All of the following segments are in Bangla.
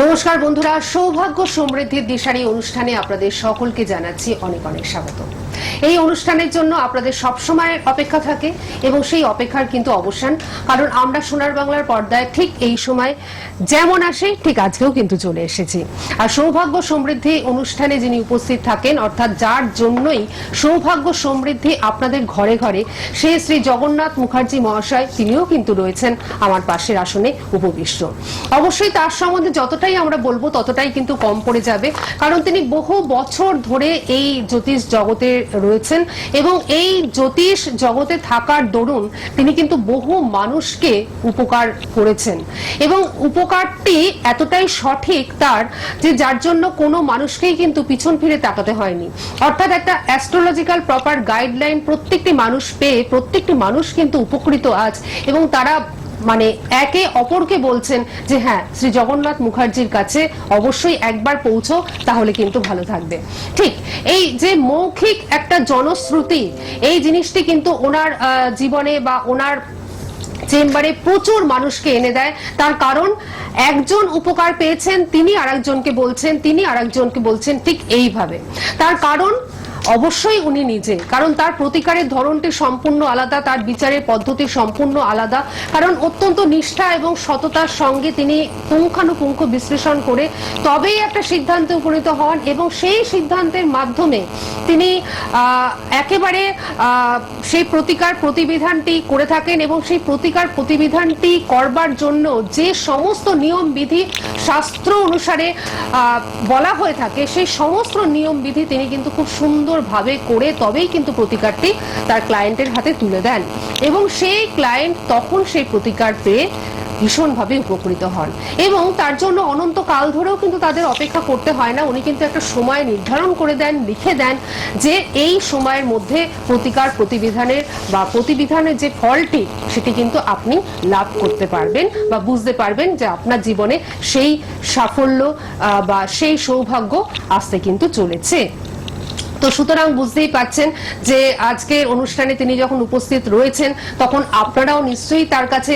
নমস্কার বন্ধুরা, সৌভাগ্য সমৃদ্ধির দিশারি অনুষ্ঠানে আপনাদের সকলকে জানাচ্ছি অনেক অনেক স্বাগত। এই অনুষ্ঠানের জন্য আপনাদের সবসময় অপেক্ষা থাকে এবং সেই অপেক্ষার কিন্তু অবসান, কারণ আমরা সোনার বাংলার পর্দায় ঠিক এই সময় যেমন আসে ঠিক আজকেও কিন্তু চলে এসেছি। আর সৌভাগ্য সমৃদ্ধি অনুষ্ঠানে যিনি উপস্থিত থাকেন, অর্থাৎ যার জন্যই সৌভাগ্য সমৃদ্ধি আপনাদের ঘরে ঘরে, সে শ্রী জগন্নাথ মুখার্জি মহাশয়, তিনিও কিন্তু রয়েছেন আমার পাশের আসনে উপবিষ্ট। অবশ্যই তার সম্বন্ধে যতটাই আমরা বলবো ততটাই কিন্তু কম পড়ে যাবে, কারণ তিনি বহু বছর ধরে এই জ্যোতিষ জগতে রয়েছেন এবং এই জ্যোতিষ জগতে থাকার দরুন তিনি কিন্তু বহু মানুষকে উপকার করেছেন এবং উপকারটি এতটাই সঠিক তার, যে যার জন্য কোনো মানুষকেই কিন্তু পিছন ফিরে তাকাতে হয়নি। অর্থাৎ একটা অ্যাস্ট্রোলজিক্যাল প্রপার গাইডলাইন প্রত্যেকটি মানুষ পেয়ে প্রত্যেকটি মানুষ কিন্তু উপকৃত আজ, এবং তারা মানে একে অপরকে বলছেন যে হ্যাঁ, শ্রী জগন্নাথ মুখার্জির কাছে অবশ্যই একবার পৌঁছো, তাহলে কিন্তু ভালো থাকবে। ঠিক এই যে মৌখিক একটা জনশ্রুতি, এই জিনিসটি কিন্তু ওনার জীবনে বা ওনার চেম্বারে প্রচুর মানুষকে এনে দেয়। তার কারণ একজন উপকার পেয়েছেন, তিনি আরেকজনকে বলছেন, তিনি আরেকজনকে বলছেন, ঠিক এইভাবে। তার কারণ অবশ্যই উনি নিজে, কারণ তার প্রতিকারের ধরনটি সম্পূর্ণ আলাদা, তার বিচারের পদ্ধতি সম্পূর্ণ আলাদা, কারণ অত্যন্ত নিষ্ঠা এবং সততার সঙ্গে তিনি পুঙ্খানুপুঙ্খ বিশ্লেষণ করে তবেই একটা সিদ্ধান্তে উপনীত হন, এবং সেই সিদ্ধান্তের মাধ্যমে তিনি একেবারে সেই প্রতিকার প্রতিবিধানটি করে থাকেন, এবং সেই প্রতিকার প্রতিবিধানটি করবার জন্য যে সমস্ত নিয়ম বিধি শাস্ত্র অনুসারে বলা হয়ে থাকে, সেই সমস্ত নিয়ম বিধি তিনি কিন্তু খুব সুন্দর ভাবে করে তবেই কিন্তু প্রতিকারটি তার ক্লায়েন্টের হাতে তুলে দেন, এবং সেই ক্লায়েন্ট তখন সেই প্রতিকার পেয়ে ভীষণভাবে উপকৃত হন। এবং তার জন্য অনন্ত কাল ধরেও কিন্তু তাদের অপেক্ষা করতে হয় না, উনি কিন্তু একটা সময় নির্ধারণ করে দেন, লিখে দেন যে এই সময়ের মধ্যে প্রতিকার প্রতিবিধানের বা প্রতিবিধানের যে ফলটি, সেটি কিন্তু আপনি লাভ করতে পারবেন বা বুঝতে পারবেন যে আপনার জীবনে সেই সাফল্য বা সেই সৌভাগ্য আসতে কিন্তু চলেছে। তো সুতরাং বুঝতেই পাচ্ছেন যে আজকের অনুষ্ঠানে তিনি যখন উপস্থিত রয়েছেন, তখন আপনারাও নিশ্চয়ই তার কাছে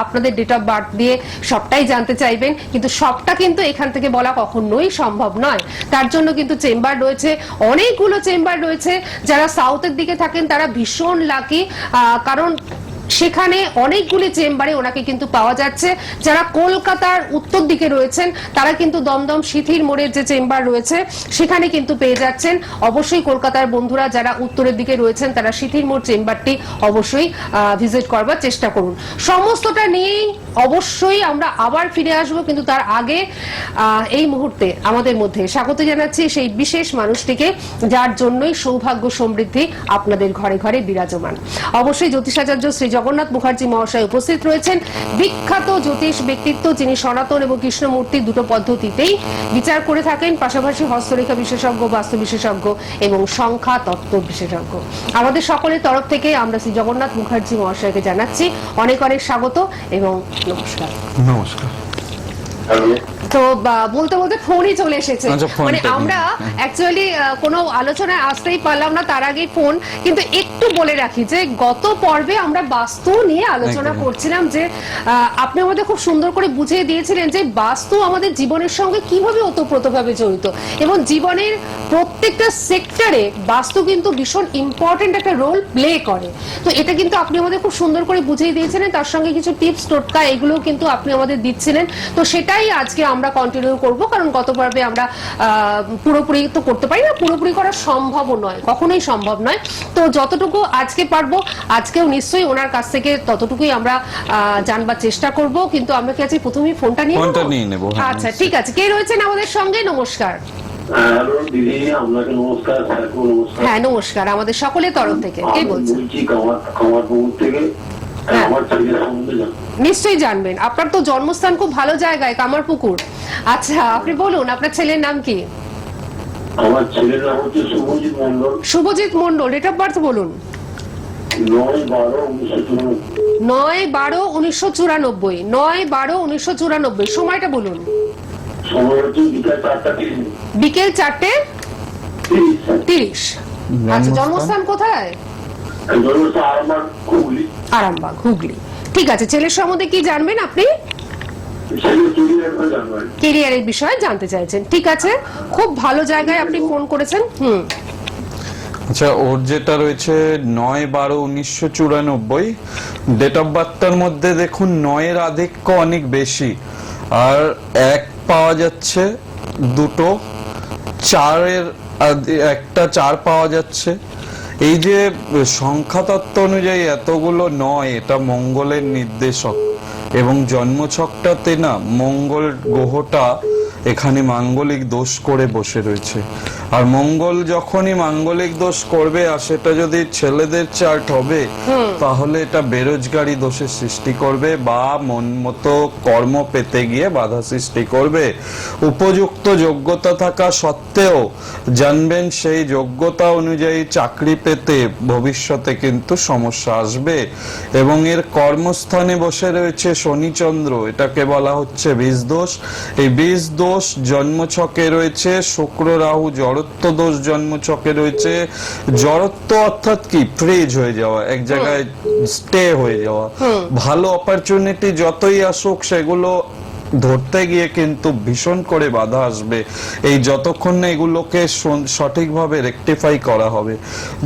আপনাদের ডেট অফ বার্থ দিয়ে সবটাই জানতে চাইবেন, কিন্তু সবটা কিন্তু এখান থেকে বলা কখনোই সম্ভব নয়। তার জন্য কিন্তু চেম্বার রয়েছে, অনেকগুলো চেম্বার রয়েছে। যারা সাউথের দিকে থাকেন তারা ভীষণ লাকি, কারণ সেখানে অনেকগুলি চেম্বারে ওনাকে কিন্তু পাওয়া যাচ্ছে। যারা কলকাতার উত্তর দিকে রয়েছেন তারা কিন্তু দমদম সিথির মোড়ের যে চেম্বার রয়েছে সেখানে কিন্তু পেয়ে যাচ্ছেন। অবশ্যই কলকাতার বন্ধুরা যারা উত্তরের দিকে রয়েছেন তারা সিথির মোড় চেম্বারটি অবশ্যই ভিজিট করবার চেষ্টা করুন। সমস্তটা নিয়েই অবশ্যই আমরা আবার ফিরে আসব, কিন্তু তার আগে এই মুহূর্তে আমাদের মধ্যে স্বাগত জানাচ্ছি সেই বিশেষ মানুষটিকে, যার জন্যই সৌভাগ্য সমৃদ্ধি আপনাদের ঘরে ঘরে বিরাজমান। অবশ্যই জ্যোতিষাচার্য শ্রী জগন্নাথ মুখার্জি মহাশয় উপস্থিত রয়েছেন, বিখ্যাত জ্যোতিষ ব্যক্তিত্ব, যিনি সনাতন এবং কৃষ্ণমূর্তি দুটো পদ্ধতিতেই বিচার করে থাকেন, পাশাপাশি হস্তরেখা বিশেষজ্ঞ, বাস্তু বিশেষজ্ঞ এবং সংখ্যা তত্ত্ব বিশেষজ্ঞ। আমাদের সকলের তরফ থেকে আমরা শ্রী জগন্নাথ মুখার্জি মহাশয়কে জানাচ্ছি অনেক অনেক স্বাগত এবং নমস্কার। নমস্কার। তো বলতে বলতে ফোনই চলে এসেছে, মানে আমরা অ্যাকচুয়ালি কোনো আলোচনায় আসতেই পারলাম না, তার আগেই ফোন। কিন্তু একটু বলে রাখি যে গত পর্বে আমরা বাস্তু নিয়ে আলোচনা করছিলাম, যে আপনি আমাদের খুব সুন্দর করে বুঝিয়ে দিয়েছিলেন যে বাস্তু আমাদের জীবনের সঙ্গে কিভাবে ওতপ্রোতভাবে জড়িত, এবং জীবনের প্রত্যেকটা সেক্টরে বাস্তু কিন্তু ভীষণ ইম্পর্টেন্ট একটা রোল প্লে করে। তো এটা কিন্তু আপনি আমাদের খুব সুন্দর করে বুঝিয়ে দিয়েছিলেন, তার সঙ্গে কিছু টিপস টোটকা এগুলো কিন্তু আপনি আমাদের দিচ্ছিলেন। তো সেটাই আজকে আমরা কন্টিনিউ করব, কারণ গত পর্বে আমরা পুরোপুরি তো করতে পারি না, পুরোপুরি করা সম্ভবও নয়, কখনোই সম্ভব নয়। তো যতটুকু আজকে পারবো, আজকেও নিশ্চয়ই ওনার কাছ থেকে ততটুকুই আমরা জানবার চেষ্টা করব। কিন্তু আমরা কি আজকে প্রথমেই ফোনটা নিয়ে নেব? আচ্ছা, ঠিক আছে। কে রয়েছেন আমাদের সঙ্গে? নমস্কার। হ্যাঁ, নমস্কার, আমাদের সকলের তরফ থেকে। কে বলছেন? নিশ্চয়ই জানবেন, আপনার তো জন্মস্থান খুব ভালো জায়গায়, কামারপুকুর। আচ্ছা, আপনি বলুন আপনার ছেলের নাম কি? আমার ছেলের নাম হচ্ছে Shubhajit Mondal. Shubhajit Mondal. Date of birth বলুন। 9/12/1994। 9/12/1994। সময়টা বলুন। বিকেল 4:30। আচ্ছা, জন্মস্থান কোথায়? আরামবাগ, হুগলি। ঠিক আছে, ছেলের সম্বন্ধে কি জানবেন আপনি? ছেলে কেরিয়ার জানবো। কেরিয়ারের বিষয়ে জানতে চাইছেন, ঠিক আছে, খুব ভালো জায়গায় আপনি ফোন করেছেন। আচ্ছা, ওর যেটা রয়েছে 9/12/1994, ডেট অফ বার্থটার মধ্যে দেখুন 9-এর আধিক্য অনেক বেশি, আর 1 পাওয়া যাচ্ছে, 2, 4-এর একটা 4 পাওয়া যাচ্ছে। এই যে সংখ্যা তত্ত্ব অনুযায়ী এতগুলো 9, এটা মঙ্গলের নির্দেশক, এবং জন্মছকটাতে না মঙ্গল গ্রহটা এখানে মাঙ্গলিক দোষ করে বসে রয়েছে। আর মঙ্গল যখনই মাঙ্গলিক দোষ করবে, আর সেটা যদি ছেলেদের চার্ট হবে, তাহলে এটা বেরোজগারি দোষের সৃষ্টি করবে বা মন মতো কর্ম পেতে গিয়ে বাধা সৃষ্টি করবে। উপযুক্ত যোগ্যতা থাকা সত্ত্বেও জানবেন সেই যোগ্যতা অনুযায়ী চাকরি পেতে ভবিষ্যতে কিন্তু সমস্যা আসবে। এবং এর কর্মস্থানে বসে রয়েছে শনিচন্দ্র, এটাকে বলা হচ্ছে বীজ দোষ। এই বীজ দোষ জন্মছকে রয়েছে, শুক্র রাহু জড়ত্ব দোষ জন্মছকে রয়েছে। জড়ত্ব অর্থাৎ কি, ফ্রিজ হয়ে যাওয়া, এক জায়গায় স্টে হয়ে যাওয়া। ভালো অপরচুনিটি যতই আসুক, সেগুলো ধরতে গিয়ে কিন্তু ভীষণ করে বাধা আসবে, এই যতক্ষণ না এগুলোকে সঠিকভাবে রেকটিফাই করা হবে।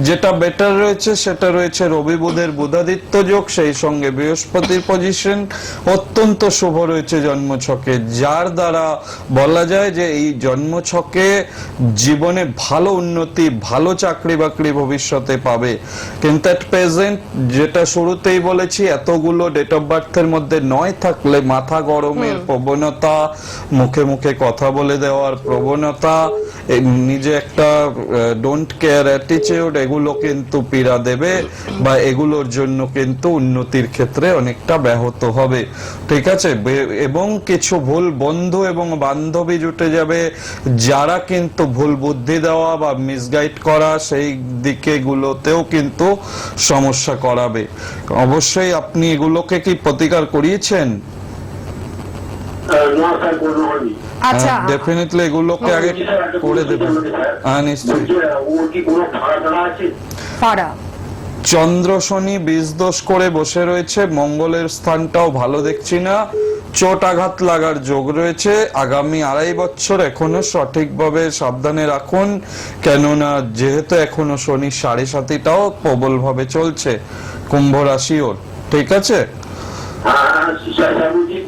যেটা বেটার রয়েছে সেটা রয়েছে রবি বুধের বুধাদিত্য যোগ, সেই সঙ্গে বৃহস্পতির পজিশন অত্যন্ত শুভ রয়েছে জন্মছকে, যার দ্বারা বলা যায় যে এই জন্মছকে জীবনে ভালো উন্নতি, ভালো চাকরি বাকরি ভবিষ্যতে পাবে। কিন্তু এট প্রেজেন্ট, যেটা শুরুতেই বলেছি, এতগুলো ডেট অফ বার্থের মধ্যে 9 থাকলে মাথা গরমের প্রবণতা, মুখে মুখে কথা বলে দেওয়ার প্রবণতা, নিজে একটা ডোন্ট কেয়ার অ্যাটিটিউড, এগুলো কিন্তু পীড়া দেবে বা এগুলোর জন্য কিন্তু উন্নতির ক্ষেত্রে অনেকটা ব্যাহত হবে, ঠিক আছে। এবং কিছু ভুল বন্ধু এবং বান্ধবী জুটে যাবে, যারা কিন্তু ভুল বুদ্ধি দেওয়া বা মিসগাইড করা, সেই দিকে গুলোতেও কিন্তু সমস্যা করাবে। অবশ্যই আপনি এগুলোকে কি প্রতিকার করিয়েছেন? না স্যার, কোনো হয়নি। আচ্ছা, ডেফিনেটলি এগুলোকে আগে করে দেবেন। হ্যাঁ, নিশ্চয়ই। ও কি কোনো ভাড়া আছে? পাড়া চন্দ্র শনি বীজ দোষ করে বসে রয়েছে, মঙ্গলের স্থানটাও ভালো দেখছি না, চোট আঘাত লাগার যোগ রয়েছে। আগামী 2.5 বছর এখনো সঠিকভাবে সাবধানে রাখুন, কেননা যেহেতু এখনো শনি 7.5টাও প্রবল ভাবে চলছে কুম্ভ রাশি ওর, ঠিক আছে। হ্যাঁ, স্যার বলছি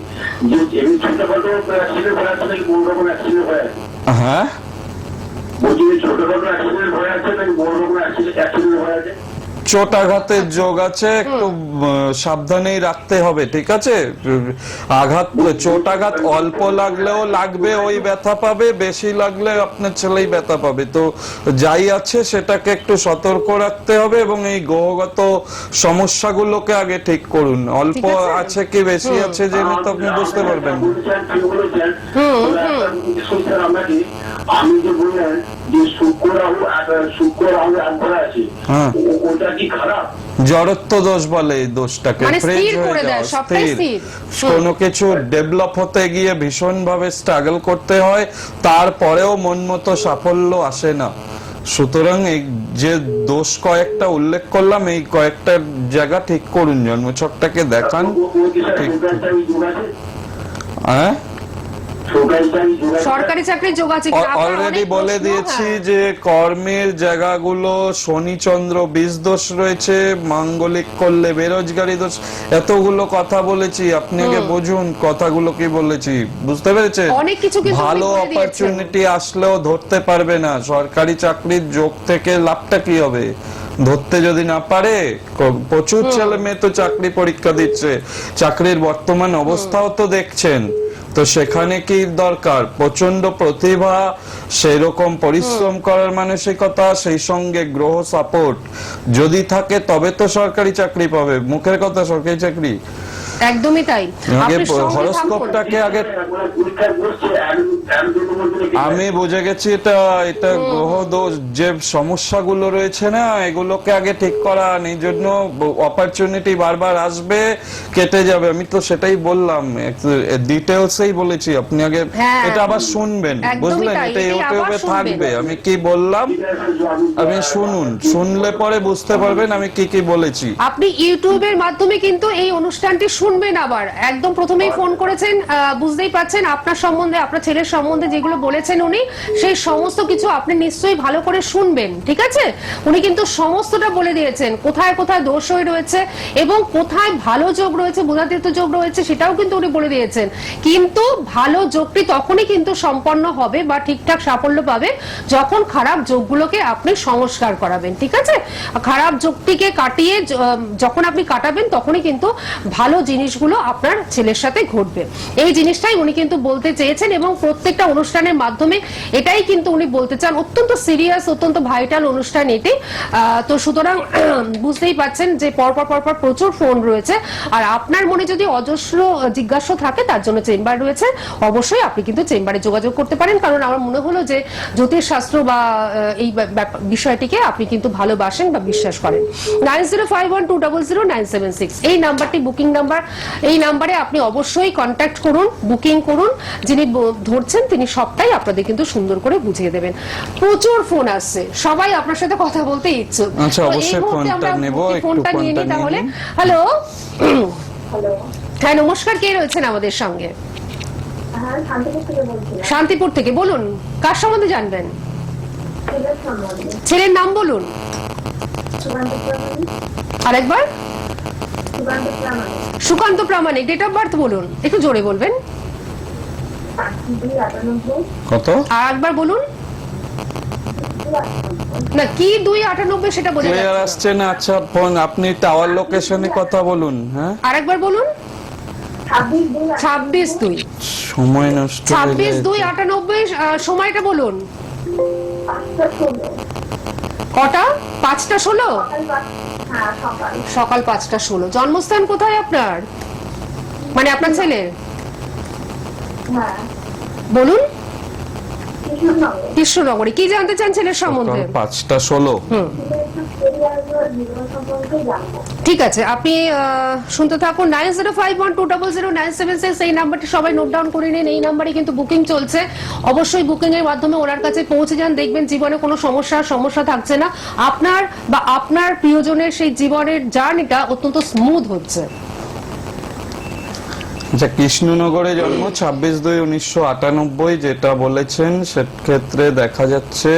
যে এমনি ছোটখাটো অ্যাক্সিডেন্ট হয়ে আছে নাকি বড় রকম অ্যাক্সিডেন্ট হয়ে আছে? হ্যাঁ, বলছি ছোটখাটো অ্যাক্সিডেন্ট হয়ে আছে নাকি বড় রকম অ্যাক্সিডেন্ট হয়ে আছে? চোট আঘাতের যোগ আছে, একটু সাবধানেই রাখতে হবে, ঠিক আছে। আঘাত, চোট আঘাত অল্প লাগলেও লাগবে, ওই ব্যথা পাবে, বেশি লাগলে আপনার ছেলেই ব্যথা পাবে। তো যাই আছে সেটাকে একটু সতর্ক রাখতে হবে, এবং এই গ্রহগত সমস্যাগুলোকে আগে ঠিক করুন। অল্প ঠিক আছে। আছে কি বেশি আছে জেনে তো আপনি বুঝতে পারবেন। আমি যে বললেন যে শুক্র রাহু একবার আছে, হ্যাঁ, ওটা কি খারাপ? জড়ত্ব দোষ বলে এই দোষটাকে, মানে ফ্রিজ স্থির হয়ে করে দেয়, যাওয়া, সবটাই স্থির। স্থির। কোনো কিছু ডেভেলপ হতে গিয়ে ভীষণ ভাবে স্ট্রাগল করতে হয়, তারপরেও মন মতো সাফল্য আসে না। সুতরাং এই যে দোষ কয়েকটা উল্লেখ করলাম, এই কয়েকটা জায়গা ঠিক করুন, জন্মছকটাকে দেখান। ঠিক, হ্যাঁ, সরকারি চাকরির যোগ আছে কি? আপনার অলরেডি অনেক বলে প্রশ্ন, দিয়েছি হ্যাঁ। যে কর্মের জায়গাগুলো শনি চন্দ্র বীজ দোষ রয়েছে, মাঙ্গলিক করলে বেরোজগারি দোষ, এতগুলো কথা বলেছি, আপনি আগে বুঝুন কথাগুলো কি বলেছি, বুঝতে পেরেছেন? অনেক কিছু কিন্তু ভালো উনি বলে দিয়েছেন। অপরচুনিটি আসলেও ধরতে পারবে না, সরকারি চাকরির যোগ থেকে লাভটা কি হবে? ধরতে যদি না পারে, প্রচুর ছেলে মেয়ে তো চাকরি পরীক্ষা দিচ্ছে, চাকরির বর্তমান অবস্থাও তো দেখছেন। তো সেখানে কি দরকার? প্রচন্ড প্রতিভা, সেই রকম পরিশ্রম করার মানসিকতা, সেই সঙ্গে গ্রহ সাপোর্ট যদি থাকে, তবে তো সরকারি চাকরি পাবে। মুখের কথা সরকারি চাকরি, একদমই তাই। আগে আপনি সঙ্গে হরস্কোপটাকে আগে আমি বুঝে গেছি, এটা গ্রহ দোষ, যে সমস্যাগুলো রয়েছে না, এগুলোকে আগে ঠিক করা, এই জন্য অপরচুনিটি বারবার আসবে, কেটে যাবে। আমি তো সেটাই বললাম, ডিটেলসেই বলেছি, আপনি আগে হ্যাঁ, এটা আবার শুনবেন, একদমই বুঝলেন? তাই, এটা এটাই ইউটিউবে আবার শুনবেন। থাকবে, আমি কি বললাম আপনি শুনুন, শুনলে পরে বুঝতে পারবেন আমি কি কি বলেছি। আপনি ইউটিউবের মাধ্যমে কিন্তু এই অনুষ্ঠানটি শুনবেন আবার একদম প্রথমেই ফোন করেছেন, বুঝতেই পারছেন আপনার সম্বন্ধে, আপনার ছেলের সম্বন্ধে যেগুলো বলেছেন উনি, সেই সমস্ত কিছু আপনি নিশ্চয়ই ভালো করে শুনবেন, ঠিক আছে? উনি কিন্তু সমস্তটা বলে দিয়েছেন কোথায় কোথায় দোষ হয়ে রয়েছে এবং কোথায় ভালো যোগ রয়েছে, বুধাতীর্থ যোগ রয়েছে, সেটাও কিন্তু উনি বলে দিয়েছেন। কিন্তু ভালো যোগটি তখনই কিন্তু সম্পন্ন হবে বা ঠিকঠাক সাফল্য পাবে যখন খারাপ যোগগুলোকে আপনি সংস্কার করাবেন, ঠিক আছে? খারাপ যোগটিকে কাটিয়ে যখন আপনি কাটাবেন তখনই কিন্তু ভালো জিনিসগুলো আপনার ছেলের সাথে ঘটবে। এই জিনিসটাই উনি কিন্তু বলতে চেয়েছেন এবং প্রত্যেকটা অনুষ্ঠানের মাধ্যমে এটাই কিন্তু উনি বলতে চান। অত্যন্ত সিরিয়াস, অত্যন্ত ভাইটাল অনুষ্ঠান এটি। তো সুতরাং বুঝতেই পাচ্ছেন যে পরপর প্রচুর ফোন রয়েছে, আর আপনার মনে যদি অজস্র জিজ্ঞাসা থাকে তার জন্য চেম্বার রয়েছে, অবশ্যই আপনি কিন্তু চেম্বারে যোগাযোগ করতে পারেন। কারণ আমার মনে হলো যে জ্যোতিষ শাস্ত্র বা এই বিষয়টিকে আপনি কিন্তু ভালোবাসেন বা বিশ্বাস করেন। 9051200976 এই নাম্বারটি বুকিং নাম্বার। এই নাম্বারে আপনি অবশ্যই কন্ট্যাক্ট করুন, বুকিং করুন। যিনি ধরছেন তিনি সবটাই আপনাদের কিন্তু সুন্দর করে বুঝিয়ে দেবেন। প্রচুর ফোন আসছে, সবাই আপনার সাথে কথা বলতে ইচ্ছুক। আচ্ছা, অবশ্যই ফোনটা নেব, একটু ফোনটা নিয়ে নিই তাহলে। হ্যালো, হ্যাঁ নমস্কার, কে রয়েছেন আমাদের সঙ্গে? শান্তিপুর থেকে। বলুন, কার সম্বন্ধে জানবেন? ছেলের নাম বলুন আরেকবার। সুকান্ত প্রামাণিক। ডেট অফ বার্থ বলুন, একটু জোরে বলবেন। কত? আর একবার বলুন না, কি 298 সেটা বোঝা ক্লিয়ার যাচ্ছে আসছে না। আচ্ছা ফোন আপনি টাওয়ার লোকেশনে কথা বলুন। হ্যাঁ, আরেকবার বলুন। 26/2। সময় নষ্ট হয়ে যায়। 26/2/98। সময়টা বলুন। কটা? 5:16। সকাল 5:16। জন্মস্থান কোথায় আপনার, মানে আপনার ছেলের? বলুন। কৃষ্ণনগরে। কি জানতে চান ছেলের সম্বন্ধে? 5:16। ঠিক আছে, আপনি শুনতে থাকুন। 9051200976 এই নাম্বারটি সবাই নোট ডাউন করে নিন। এই নাম্বারে কিন্তু বুকিং চলছে। অবশ্যই বুকিং এর মাধ্যমে ওনার কাছে পৌঁছে যান, দেখবেন জীবনে কোনো সমস্যা থাকছে না। আপনার বা আপনার প্রিয়জনের সেই জীবনের জার্নিটা অত্যন্ত স্মুথ হচ্ছে। আচ্ছা, কৃষ্ণনগরে জন্ম, 26/2/1998 যেটা বলেছেন সেক্ষেত্রে দেখা যাচ্ছে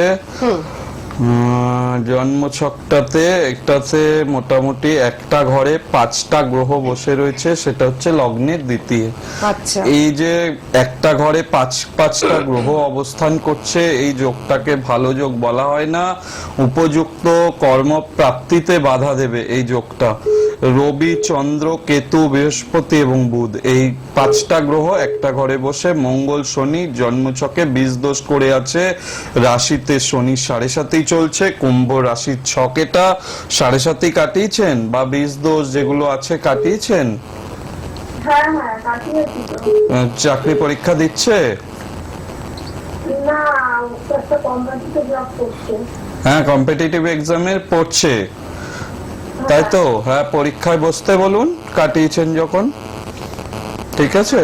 জন্মছকটাতে একটাতে মোটামুটি একটা ঘরে 5টা গ্রহ বসে রয়েছে, সেটা হচ্ছে লগ্নের দ্বিতীয়। আচ্ছা, এই যে একটা ঘরে 5টা গ্রহ অবস্থান করছে, এই যোগটাকে ভালো যোগ বলা হয় না। উপযুক্ত কর্মপ্রাপ্তিতে বাধা দেবে এই যোগটা। রবি, চন্দ্র, কেতু, বৃহস্পতি এবং বুধ, এই 5টা গ্রহ একটা ঘরে বসে। মঙ্গল, শনি জন্মছকে 20 দোষ করে আছে। রাশিতে শনি 7.5 চলছে। কুম্ভ রাশির ছক এটা। 7.5 কাটিয়েছেন বা 20 দোষ যেগুলো আছে কাটিয়েছেন? চাকরি পরীক্ষা দিচ্ছে? হ্যাঁ, কম্পিটিটিভ এক্সামের পড়ছে, তাই তো? হ্যাঁ, পরীক্ষায় বসতে বলুন কাটিয়েছেন যখন। ঠিক আছে,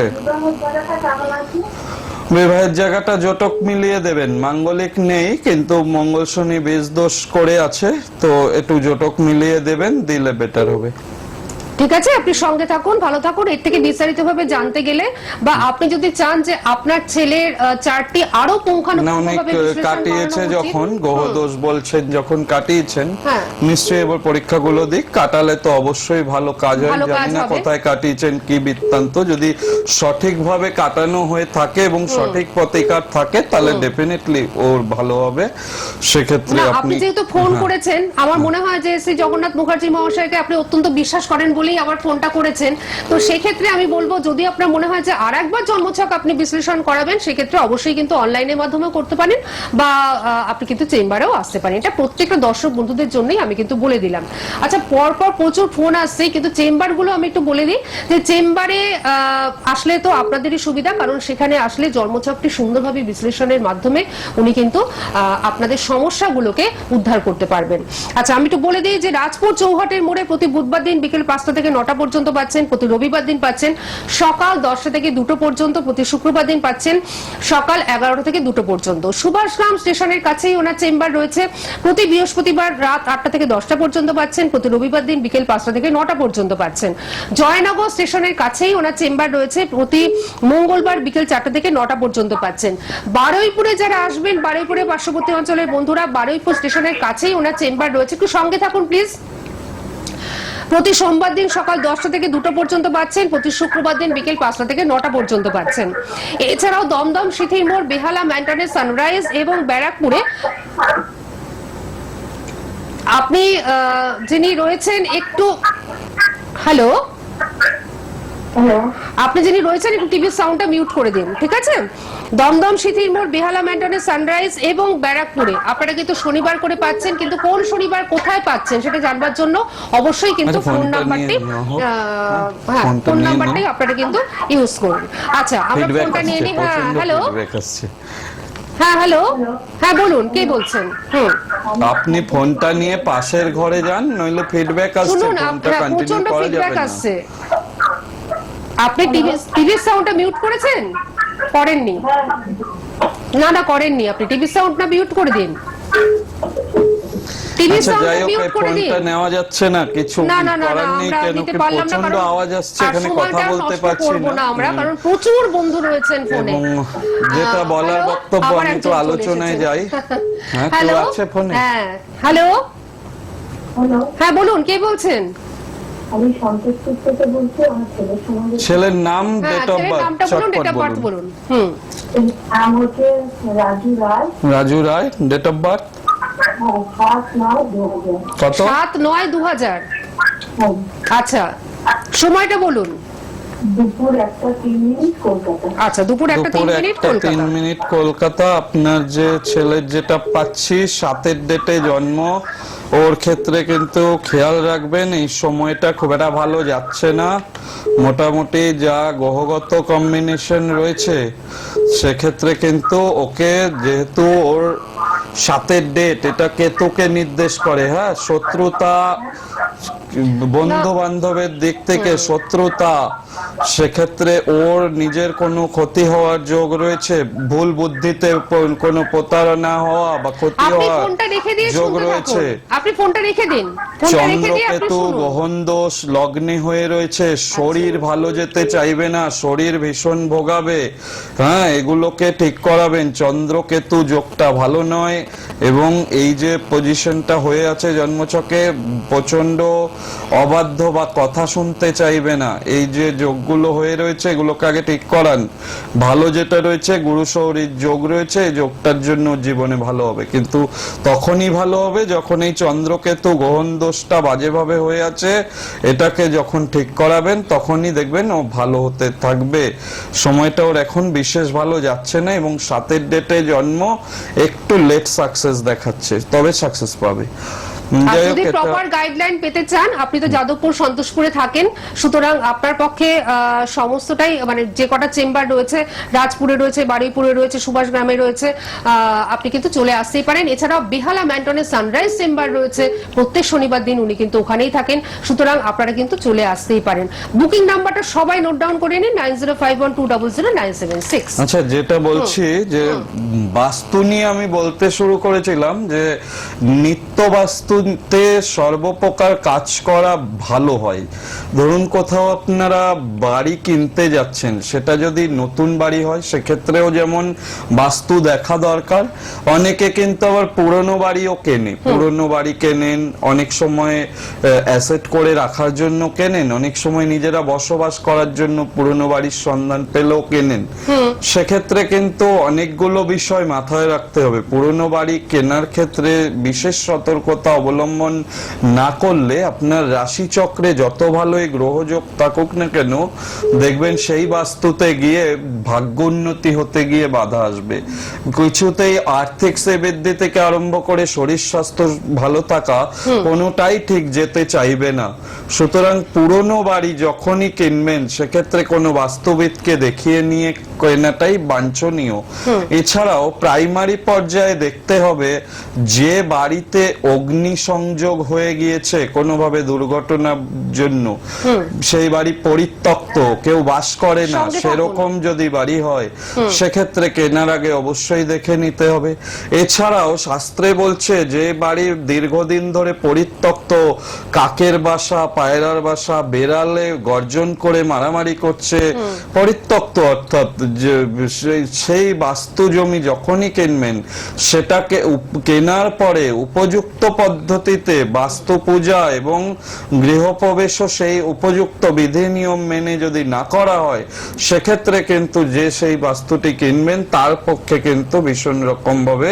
বিবাহের জায়গাটা জটক মিলিয়ে দেবেন। মাঙ্গলিক নেই, কিন্তু মঙ্গল শনি 20 দোষ করে আছে, তো একটু জটক মিলিয়ে দেবেন, দিলে বেটার হবে। ঠিক আছে, আপনি সঙ্গে থাকুন, ভালো থাকুন। এর থেকে বিস্তারিতভাবে জানতে গেলে বা আপনি যদি চান যে আপনার ছেলের চার্টটি আরো পুঙ্খানুপুঙ্খভাবে বিশ্লেষণ কাটিয়েছে করানো যখন উচিত। গ্রহ দোষ বলছেন, যখন কাটিয়েছেন হ্যাঁ। নিশ্চয়ই এবার পরীক্ষাগুলো দিক। কাটালে তো অবশ্যই ভালো কাজ হয়। ভালো কাজ জানি না হবে। কোথায় কাটিয়েছেন, কি বৃত্তান্ত। যদি সঠিকভাবে কাটানো হয়ে থাকে এবং সঠিক প্রতিকার থাকে তাহলে ডেফিনেটলি ওর ভালো হবে। সেক্ষেত্রে না, আপনি আপনি যেহেতু ফোন করেছেন, আমার মনে হয় যে শ্রী জগন্নাথ মুখার্জি মহাশয়কে আপনি অত্যন্ত বিশ্বাস করেন বলেই আবার ফোনটা করেছেন। তো সেক্ষেত্রে আমি বলবো, যদি আপনার মনে হয় যে আর একবার জন্মছক আপনি বিশ্লেষণ করাবেন, সেক্ষেত্রে অবশ্যই কিন্তু অনলাইনের মাধ্যমেও করতে পারেন বা আপনি কিন্তু চেম্বারেও আসতে পারেন। এটা প্রত্যেকটা দর্শক বন্ধুদের জন্যই আমি কিন্তু বলে দিলাম। আচ্ছা, পরপর প্রচুর ফোন আসছে, কিন্তু চেম্বারগুলো আমি একটু বলে দিই যে চেম্বারে আসলে তো আপনাদেরই সুবিধা, কারণ সেখানে আসলে জন্মছকটি সুন্দরভাবে বিশ্লেষণের মাধ্যমে উনি কিন্তু আপনাদের সমস্যাগুলোকে উদ্ধার করতে পারবেন। আচ্ছা, আমি একটু বলে দিই যে রাজপুর চৌহাটের মোড়ে প্রতি বুধবার দিন বিকেল 5টা থেকে 9টা পর্যন্ত পাচ্ছেন, প্রতি রবিবার দিন পাচ্ছেন সকাল 10টা থেকে 2টো পর্যন্ত, প্রতি শুক্রবার দিন পাচ্ছেন সকাল 11টা থেকে 2টো পর্যন্ত। সুভাষগ্রাম স্টেশনের কাছেই ওনার চেম্বার রয়েছে, প্রতি বৃহস্পতিবার রাত 8টা থেকে 10টা পর্যন্ত পাচ্ছেন, প্রতি রবিবার দিন বিকেল 5টা থেকে 9টা পর্যন্ত পাচ্ছেন। জয়নগর স্টেশনের কাছেই ওনার চেম্বার রয়েছে, প্রতি মঙ্গলবার বিকেল 4টা থেকে 9টা পর্যন্ত পাচ্ছেন। বারুইপুরে যারা আসবেন, বারুইপুরে পার্শ্ববর্তী অঞ্চলের বন্ধুরা, বারুইপুর স্টেশনের কাছেই ওনার চেম্বার রয়েছে, একটু সঙ্গে থাকুন প্লিজ। প্রতি সোমবার দিন সকাল 10টা থেকে 2টো পর্যন্ত পাচ্ছেন, প্রতি শুক্রবার দিন বিকেল 5টা থেকে 9টা পর্যন্ত পাচ্ছেন। এছাড়াও দমদম সিথির মোড়, বেহালা, ম্যান্টনে, সানরাইজ এবং ব্যারাকপুরে আপনি যিনি রয়েছেন একটু হ্যালো আপনি যিনি রয়েছেন একটু টিভির সাউন্ডটা মিউট করে দিন, ঠিক আছে? দমদম সিথির মোড়, বেহালা, ম্যান্টনে, সানরাইজ এবং ব্যারাকপুরে আপনারা কিন্তু শনিবার করে পাচ্ছেন, কিন্তু কোন শনিবার কোথায় পাচ্ছেন সেটা জানবার জন্য অবশ্যই কিন্তু ফোন নাম্বারটি ফোন নাম্বারটাই আপনারা কিন্তু ইউজ করুন। আচ্ছা, আমরা ফোনটা নিয়ে নিই। হ্যাঁ, হ্যালো। হ্যাঁ, হ্যালো। হ্যাঁ, বলুন, কে বলছেন? আপনি ফোনটা নিয়ে পাশের ঘরে যান, নইলে ফিডব্যাক আসছে, শুনুন, ফোনটা কন্টিনিউ প্রচন্ড করা ফিডব্যাক যাবে না। আসছে। আপনি টিভির সাউন্ডটা মিউট করেছেন? করেননি? না না, করেননি। আপনি টিভির সাউন্ডটা মিউট করে দিন। টিভির আচ্ছা, সাউন্ডটা যাই হোক, মিউট করে দিন। ফোনটা নেওয়া যাচ্ছে না, কিছু না না না, করার নেই, আমরা কেন নিতে কি পারলাম না, প্রচন্ড কারণ আওয়াজ আসছে, আর এখানে কথা সময়টা বলতে নষ্ট পারছি করবো না আমরা, না। কারণ প্রচুর বন্ধু রয়েছেন ফোনে। এবং যেটা বলার হ্যালো, বক্তব্য, আবার আমি তো একজন চলে আলোচনায় এসেছেন। যাই। হ্যাঁ, কেউ হ্যালো, আছে ফোনে? হ্যাঁ, হ্যালো। হ্যাঁ, বলুন, কে বলছেন? আমি সন্তোষপুর থেকে বলছি। আমার ছেলের সঙ্গে ছেলের নাম, হ্যাঁ, ডেট অফ ছেলের বার্থ, নামটা বলুন, ডেট অফ বার্থ বলুন। নাম হচ্ছে রাজু রায়। রাজু রায়, ডেট অফ বার্থ 7/9/2000। কত? 7/9/2000। আচ্ছা, সময়টা বলুন। দুপুর 1:03 কলকাতা। আচ্ছা, দুপুর 1:03 কলকাতা। 3 কলকাতা। আপনার যে ছেলের যেটা পাচ্ছি 7-এর ডেটে জন্ম, ওর ক্ষেত্রে কিন্তু খেয়াল রাখবেন, এই সময়টা খুব একটা ভালো যাচ্ছে না। মোটামুটি যা গ্রহগত কম্বিনেশন রয়েছে সেক্ষেত্রে কিন্তু ওকে, যেহেতু ওর 7-এর ডেট, এটা কেতুকে নির্দেশ করে। হ্যাঁ, শত্রুতা, বন্ধু বান্ধবের দিক থেকে শত্রুতা, সেক্ষেত্রে ওর নিজের কোনো ক্ষতি হওয়ার যোগ রয়েছে, ভুল বুদ্ধিতে কোনো প্রতারণা হওয়া বা ক্ষতি আপনি হওয়ার ফোনটা রেখে দিয়ে যোগ শুনতে রয়েছে। থাকুন। আপনি ফোনটা রেখে দিন। ফোনটা রেখে দিয়ে আপনি চন্দ্রকেতু শুনুন। গ্রহণ দোষ লগ্নে হয়ে রয়েছে, শরীর ভালো যেতে চাইবে না, শরীর ভীষণ ভোগাবে। হ্যাঁ, এগুলোকে ঠিক করাবেন। চন্দ্রকেতু যোগটা ভালো নয়, এবং এই যে পজিশনটা হয়ে আছে জন্মছকে, প্রচন্ড অবাধ্য বা কথা শুনতে চাইবে না। এই যে যোগগুলো হয়ে রয়েছে, এগুলোকে আগে ঠিক করান। ভালো যেটা রয়েছে, গুরু শৌরীর যোগ রয়েছে, এই যোগটার জন্য জীবনে ভালো হবে, কিন্তু তখনই ভালো হবে যখন এই চন্দ্রকেতু গ্রহণ দোষটা বাজেভাবে হয়ে আছে, এটাকে যখন ঠিক করাবেন তখনই দেখবেন ও ভালো হতে থাকবে। সময়টা ওর এখন বিশেষ ভালো যাচ্ছে না, এবং 7-এর ডেটে জন্ম, একটু লেট সাকসেস দেখাচ্ছে, তবে সাকসেস পাবে। আর যদি প্রপার গাইডলাইন পেতে চান, আপনি তো যাদবপুর সন্তোষপুরে থাকেন, সুতরাং আপনার পক্ষে সমস্তটাই, মানে যে কটা চেম্বার রয়েছে, রাজপুরে রয়েছে, বারুইপুরে রয়েছে, সুভাষগ্রামে রয়েছে, আপনি কিন্তু চলে আসতেই পারেন। এছাড়াও বেহালা, ম্যান্টনে, সানরাইজ চেম্বার রয়েছে, প্রত্যেক শনিবার দিন উনি কিন্তু ওখানেই থাকেন, সুতরাং আপনারা কিন্তু চলে আসতেই পারেন। বুকিং নাম্বারটা সবাই নোট ডাউন করে নিন, 9051200976। আচ্ছা, যেটা বলছি যে বাস্তু নিয়ে আমি বলতে শুরু করেছিলাম যে নিত্য বাস্তুতে সর্বপ্রকার কাজ করা ভালো হয়। ধরুন কোথাও আপনারা বাড়ি কিনতে যাচ্ছেন, সেটা যদি নতুন বাড়ি হয় সেক্ষেত্রেও যেমন বাস্তু দেখা দরকার। অনেকে কিন্তু আবার পুরনো বাড়িও কেনে, পুরনো বাড়ি কেনেন, অনেক সময় অ্যাসেট করে রাখার জন্য কেনেন, অনেক সময় নিজেরা বসবাস করার জন্য পুরনো বাড়ির সন্ধান পেলেও কেনেন। সেক্ষেত্রে কিন্তু অনেকগুলো বিষয় মাথায় রাখতে হবে। পুরনো বাড়ি কেনার ক্ষেত্রে বিশেষ সতর্কতা অবলম্বন না করলে আপনার রাশি চক্রে যত ভালোই গ্রহযোগ থাকুক না কেন, দেখবেন সেই বাস্তুতে গিয়ে ভাগ্য উন্নতি হতে গিয়ে বাধা আসবে। কিছুতেই আর্থিক বৃদ্ধি থেকে আরম্ভ করে শরীর স্বাস্থ্য ভালো থাকা, কোনোটাই ঠিক যেতে চাইবে না। সুতরাং পুরনো বাড়ি যখনই কিনবেন, সেক্ষেত্রে কোনো বাস্তুবিদকে দেখিয়ে নিয়ে কেনা কেনাটাই বাঞ্ছনীয়। এছাড়াও প্রাইমারি পর্যায়ে দেখতে হবে যে বাড়িতে অগ্নিসংযোগ হয়ে গিয়েছে কোনোভাবে দুর্ঘটনার জন্য, সেই বাড়ি পরিত্যক্ত, কেউ বাস করে না, সঙ্গে থাকুন। সেরকম যদি বাড়ি হয় সেক্ষেত্রে কেনার আগে অবশ্যই দেখে নিতে হবে। এছাড়াও শাস্ত্রে বলছে যে বাড়ির দীর্ঘদিন ধরে পরিত্যক্ত, কাকের বাসা, পায়রার বাসা, বেড়ালে গর্জন করে মারামারি করছে, পরিত্যক্ত, অর্থাৎ সেই বাস্তু জমি যখনই কিনবেন সেটাকে কেনার পরে উপযুক্ত পদ্ধতিতে বাস্তু পূজা এবং গৃহপ্রবেশও সেই উপযুক্ত বিধি নিয়ম মেনে যদি না করা হয় সেক্ষেত্রে কিন্তু যে সেই বাস্তুটি কিনবেন তার পক্ষে কিন্তু ভীষণ রকম ভাবে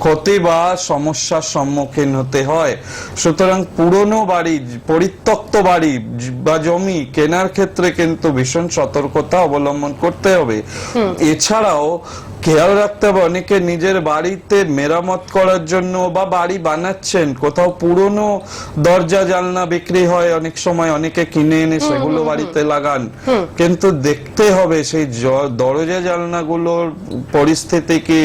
ক্ষতি বা সমস্যার সম্মুখীন হতে হয়। সুতরাং পুরনো বাড়ি, পরিত্যক্ত বাড়ি বা জমি কেনার ক্ষেত্রে কিন্তু ভীষণ সতর্কতা অবলম্বন করতে হবে। এছাড়াও খেয়াল রাখতে হবে অনেকে নিজের বাড়িতে মেরামত করার জন্য বা বাড়ি বানাচ্ছেন, কোথাও পুরনো দরজা জানলা বিক্রি হয়, অনেক সময় অনেকে কিনে এনে সেগুলো বাড়িতে লাগান, কিন্তু দেখতে হবে সেই দরজা জানলাগুলোর পরিস্থিতি কি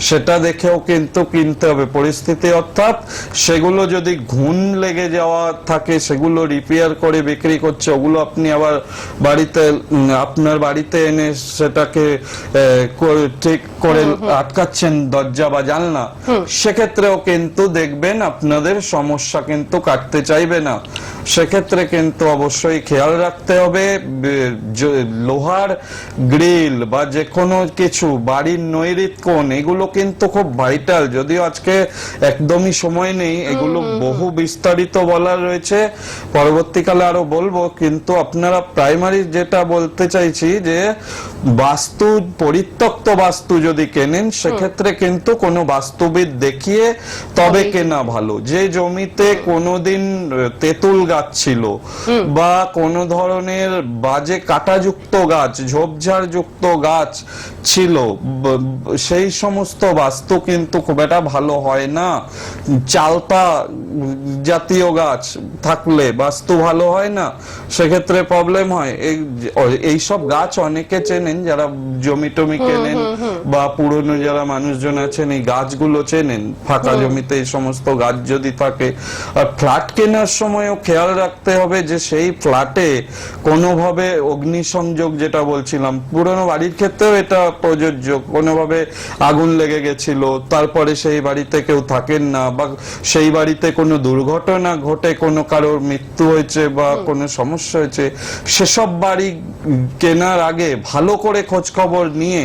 সেটা দেখেও কিন্তু কিনতে হবে। পরিস্থিতি অর্থাৎ সেগুলো যদি ঘুণ লেগে যাওয়া থাকে সেগুলো রিপেয়ার করে বিক্রি করছে, ওগুলো আপনি আবার বাড়িতে আপনার বাড়িতে এনে সেটাকে ঠিক করে আটকাচ্ছেন দরজা বা জানলা, সেক্ষেত্রেও কিন্তু দেখবেন আপনাদের সমস্যা কিন্তু কাটতে চাইবে না। সেক্ষেত্রে কিন্তু অবশ্যই খেয়াল রাখতে হবে লোহার গ্রিল বা যে কোনো কিছু, বাড়ির নৈরিত কোণ, এগুলো কিন্তু খুব ভাইটাল। যদিও আজকে একদমই সময় নেই, এগুলো বহু বিস্তারিত বলার রয়েছে, পরবর্তীকালে আরো বলবো, কিন্তু আপনারা প্রাইমারি যেটা বলতে চাইছি যে বাস্তু, পরিত্যক্ত বাস্তু যদি কেনেন সেক্ষেত্রে কিন্তু কোনো বাস্তুবিদ দেখিয়ে তবে কেনা ভালো। যে জমিতে কোনোদিন তেঁতুল গাছ ছিল বা কোনো ধরনের বাজে কাঁটাযুক্ত গাছ, ঝোপঝাড় যুক্ত গাছ ছিল, সেই সমস্ত বাস্তু কিন্তু খুব একটা ভালো হয় না। চালতা জাতীয় গাছ থাকলে বাস্তু ভালো হয় না, সেক্ষেত্রে প্রবলেম হয়। এইসব গাছ অনেকে চেনেন যারা জমি টমি কেনেন বা পুরনো যারা মানুষজন আছেন, এই গাছগুলো চেনেন। ফাঁকা জমিতে এই সমস্ত গাছ যদি থাকে, আর ফ্ল্যাট কেনার সময়ও খেয়াল রাখতে হবে যে সেই ফ্ল্যাটে কোনোভাবে অগ্নিসংযোগ, যেটা বলছিলাম পুরনো বাড়ির ক্ষেত্রেও এটা প্রযোজ্য, কোনোভাবে আগুন লেগে গেছিল, তারপরে সেই বাড়িতে কেউ থাকেন না, বা সেই বাড়িতে কোনো দুর্ঘটনা ঘটে, কোনো কারোর মৃত্যু হয়েছে বা কোনো সমস্যা হয়েছে, সেসব বাড়ি কেনার আগে ভালো করে খোঁজ খবর নিয়ে,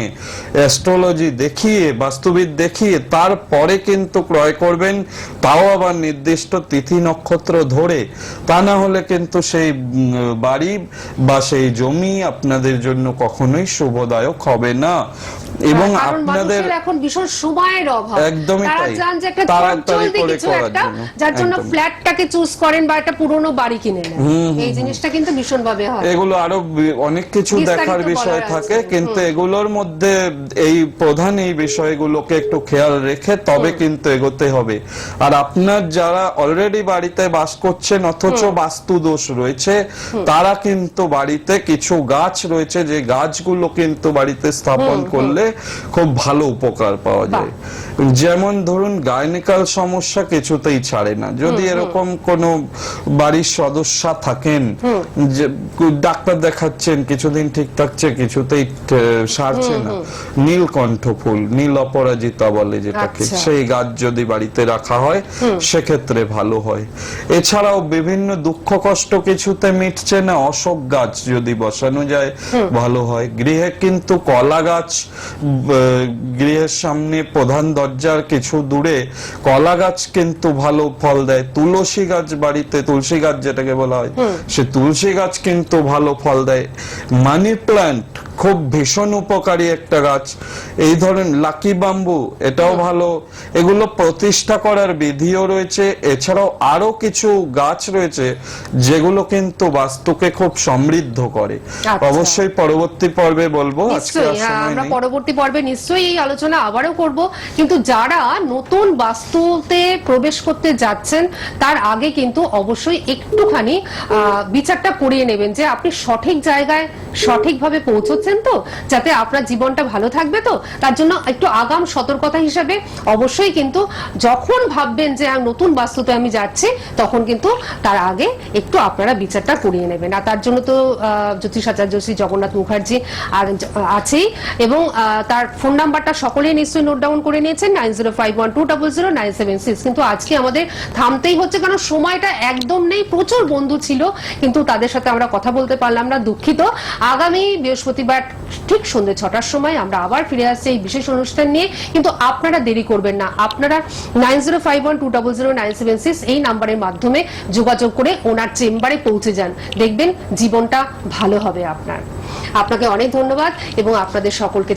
অ্যাস্ট্রোলজি দেখিয়ে, বাস্তুবিদ দেখিয়ে তারপরে কিন্তু ক্রয় করবেন, তাও আবার নির্দিষ্ট তিথি নক্ষত্র ধরে। তা না হলে কিন্তু সেই বাড়ি বা সেই জমি আপনাদের জন্য কখনোই শুভদায়ক হবে না। এবং আপনাদের এখন ভীষণ সময়ের অভাব, একদমই তারা তাই, চান যে একটা তাড়াতাড়ি চলতি করে কিছু করার একটা, জন্য, যার জন্য একদম। ফ্ল্যাটটাকে চুজ করেন বা একটা পুরনো বাড়ি কিনে নেন। এই জিনিসটা কিন্তু ভীষণ ভাবে হয়। এগুলো আরো অনেক কিছু বিস্তারিত দেখার বিষয় বলার থাকে, আছে। কিন্তু এগুলোর মধ্যে এই প্রধান এই বিষয়গুলোকে একটু খেয়াল রেখে তবে কিন্তু এগোতে হবে। আর আপনার যারা অলরেডি বাড়িতে বাস করছেন অথচ বাস্তু দোষ রয়েছে, তারা কিন্তু বাড়িতে কিছু গাছ রয়েছে যে গাছগুলো কিন্তু বাড়িতে স্থাপন করলে খুব ভালো উপকার পাওয়া যায়। যেমন ধরুন গাইনিকাল সমস্যা কিছুতেই ছাড়ে না, যদি এরকম কোনো বাড়ির সদস্য থাকেন যে ডাক্তার দেখাচ্ছেন, কিছুদিন ঠিক থাকছে, কিছুতেই সারছে না, নীলকণ্ঠ ফুল, নীল অপরাজিতা বলে যেটাকে, সেই গাছ যদি বাড়িতে রাখা হয় সেক্ষেত্রে ভালো হয়। এছাড়াও বিভিন্ন দুঃখ কষ্ট কিছুতে মিটছে না, অশোক গাছ যদি বসানো যায় ভালো হয়। গৃহে কিন্তু কলা গাছ, গৃহের সামনে প্রধান দরজার কিছু দূরে কলা গাছ কিন্তু ভালো ফল দেয়। তুলসী গাছ বাড়িতে, তুলসী গাছ যেটাকে বলা হয়, সে তুলসী গাছ কিন্তু ভালো ফল দেয়। মানি প্ল্যান্ট খুব ভীষণ উপকারী একটা গাছ। এই ধরেন লাকি বাম্বু, এটাও ভালো। এগুলো প্রতিষ্ঠা করার বিধিও রয়েছে। এছাড়াও আরো কিছু গাছ রয়েছে যেগুলো কিন্তু বাস্তুকে খুব সমৃদ্ধ করে। অবশ্যই পরবর্তী পর্বে বলবো, আজকে আর সময় আমরা নেই। পরবর্তী পর্বে নিশ্চয়ই এই আলোচনা আবারও করব, কিন্তু যারা নতুন বাস্তুতে প্রবেশ করতে যাচ্ছেন তার আগে কিন্তু অবশ্যই একটুখানি বিচারটা করিয়ে নেবেন যে আপনি সঠিক জায়গায় সঠিকভাবে পৌঁছচ্ছেন চাইছেন তো, যাতে আপনার জীবনটা ভালো থাকবে, তো তার জন্য একটু আগাম সতর্কতা হিসাবে অবশ্যই কিন্তু যখন ভাববেন যে নতুন বাস্তুতে আমি যাচ্ছি, তখন কিন্তু তার আগে একটু আপনারা বিচারটা করিয়ে নেবেন। আর তার জন্য তো জ্যোতিষাচার্য শ্রী জগন্নাথ মুখার্জি আর আছেই, এবং তার ফোন নাম্বারটা সকলেই নিশ্চয়ই নোট ডাউন করে নিয়েছেন, 9051200976। কিন্তু আজকে আমাদের থামতেই হচ্ছে, কারণ সময়টা একদম নেই, প্রচুর বন্ধু ছিল কিন্তু তাদের সাথে আমরা কথা বলতে পারলাম না, দুঃখিত। আগামী বৃহস্পতিবার ঠিক সন্ধ্যে 6টার সময় আমরা আবার ফিরে আসছি এই বিশেষ অনুষ্ঠান নিয়ে, কিন্তু আপনারা দেরি করবেন না, আপনারা 9051200976 এই নাম্বারের মাধ্যমে যোগাযোগ করে ওনার চেম্বারে পৌঁছে যান, দেখবেন জীবনটা ভালো হবে আপনার। আপনাকে অনেক ধন্যবাদ এবং আপনাদের সকলকে